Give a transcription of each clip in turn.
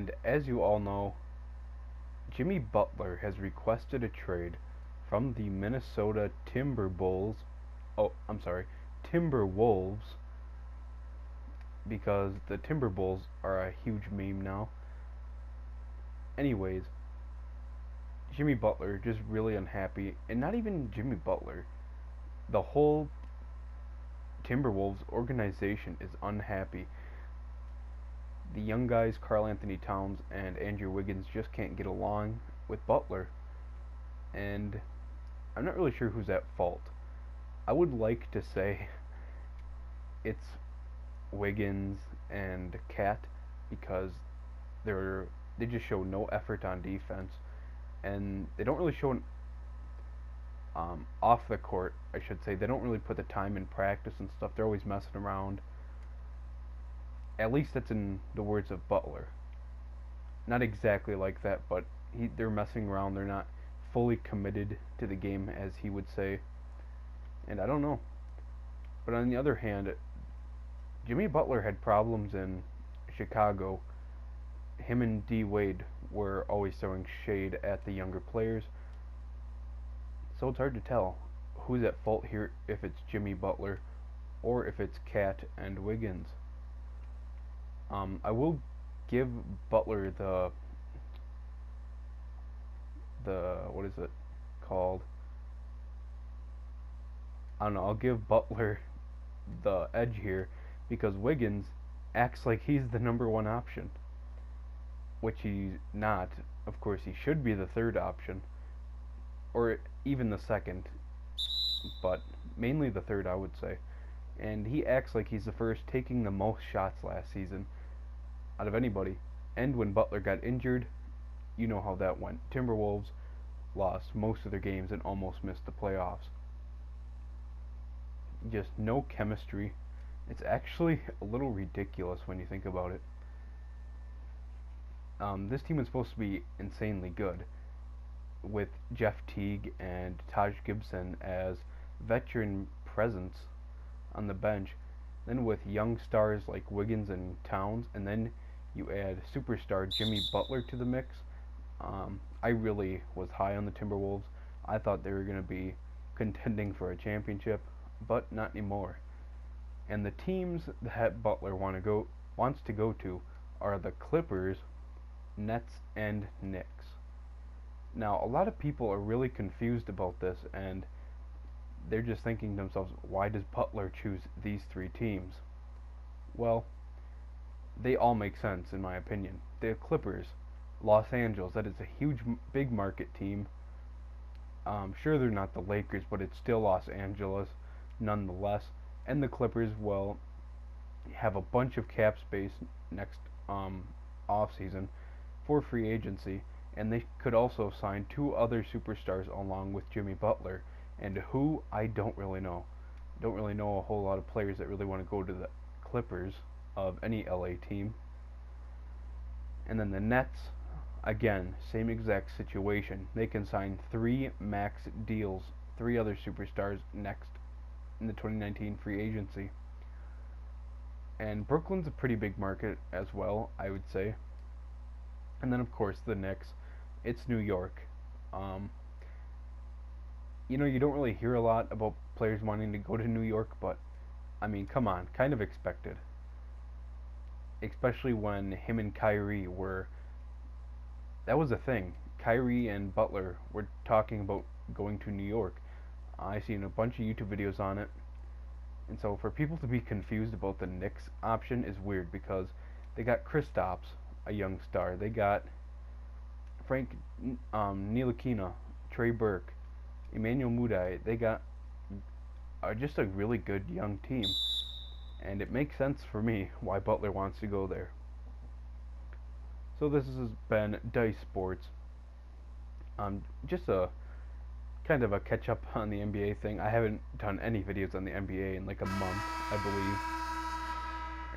And as you all know, Jimmy Butler has requested a trade from the Minnesota Timberwolves, because the Timberwolves are a huge meme now. Anyways, Jimmy Butler just really unhappy, and not even Jimmy Butler. The whole Timberwolves organization is unhappy. The young guys, Karl Anthony Towns and Andrew Wiggins, just can't get along with Butler, and I'm not really sure who's at fault. I would like to say it's Wiggins and Cat because they just show no effort on defense, and they don't really show off the court. I should say they don't really put the time in practice and stuff. They're always messing around. At least that's in the words of Butler. Not exactly like that, but they're messing around. They're not fully committed to the game, as he would say. And I don't know. But on the other hand, Jimmy Butler had problems in Chicago. Him and D Wade were always throwing shade at the younger players. So it's hard to tell who's at fault here, if it's Jimmy Butler or if it's Cat and Wiggins. I will give Butler the what is it called? I don't know. I'll give Butler the edge here because Wiggins acts like he's the number one option, which he's not. Of course, he should be the third option, or even the second, but mainly the third, I would say. And he acts like he's the first, taking the most shots last season out of anybody. And when Butler got injured, you know how that went. Timberwolves lost most of their games and almost missed the playoffs. Just no chemistry. It's actually a little ridiculous when you think about it. This team is supposed to be insanely good, with Jeff Teague and Taj Gibson as veteran presence on the bench, then with young stars like Wiggins and Towns, and then you add superstar Jimmy Butler to the mix. I really was high on the Timberwolves. I thought they were going to be contending for a championship, but not anymore. And the teams that Butler wants to go to are the Clippers, Nets, and Knicks. Now, a lot of people are really confused about this, and they're just thinking to themselves, why does Butler choose these three teams? Well, they all make sense in my opinion. The Clippers, Los Angeles, that is a huge, big market team. Sure, they're not the Lakers, but it's still Los Angeles nonetheless. And the Clippers, well, have a bunch of cap space next off season for free agency, and they could also sign two other superstars along with Jimmy Butler, and who I don't really know. Don't really know a whole lot of players that really want to go to the Clippers of any LA team. And then the Nets, again, same exact situation. They can sign 3 max deals, 3 other superstars next in the 2019 free agency. And Brooklyn's a pretty big market as well, I would say. And then of course the Knicks, it's New York. You don't really hear a lot about players wanting to go to New York, but I mean, come on, kind of expected. Especially when him and Kyrie that was a thing. Kyrie and Butler were talking about going to New York. I've seen a bunch of YouTube videos on it. And so for people to be confused about the Knicks option is weird, because they got Kristaps, a young star. They got Frank Ntilikina, Trey Burke, Emmanuel Mudiay. They got just a really good young team. And it makes sense for me why Butler wants to go there. So this has been Dice Sports. Just a kind of a catch up on the NBA thing. I haven't done any videos on the NBA in like a month, I believe.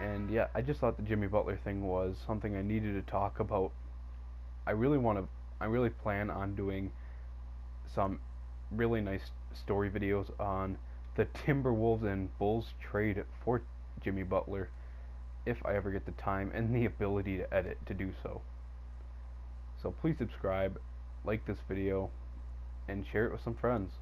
And yeah, I just thought the Jimmy Butler thing was something I needed to talk about. I really plan on doing some really nice story videos on the Timberwolves and Bulls trade for Jimmy Butler, if I ever get the time and the ability to edit to do so. So please subscribe, like this video, and share it with some friends.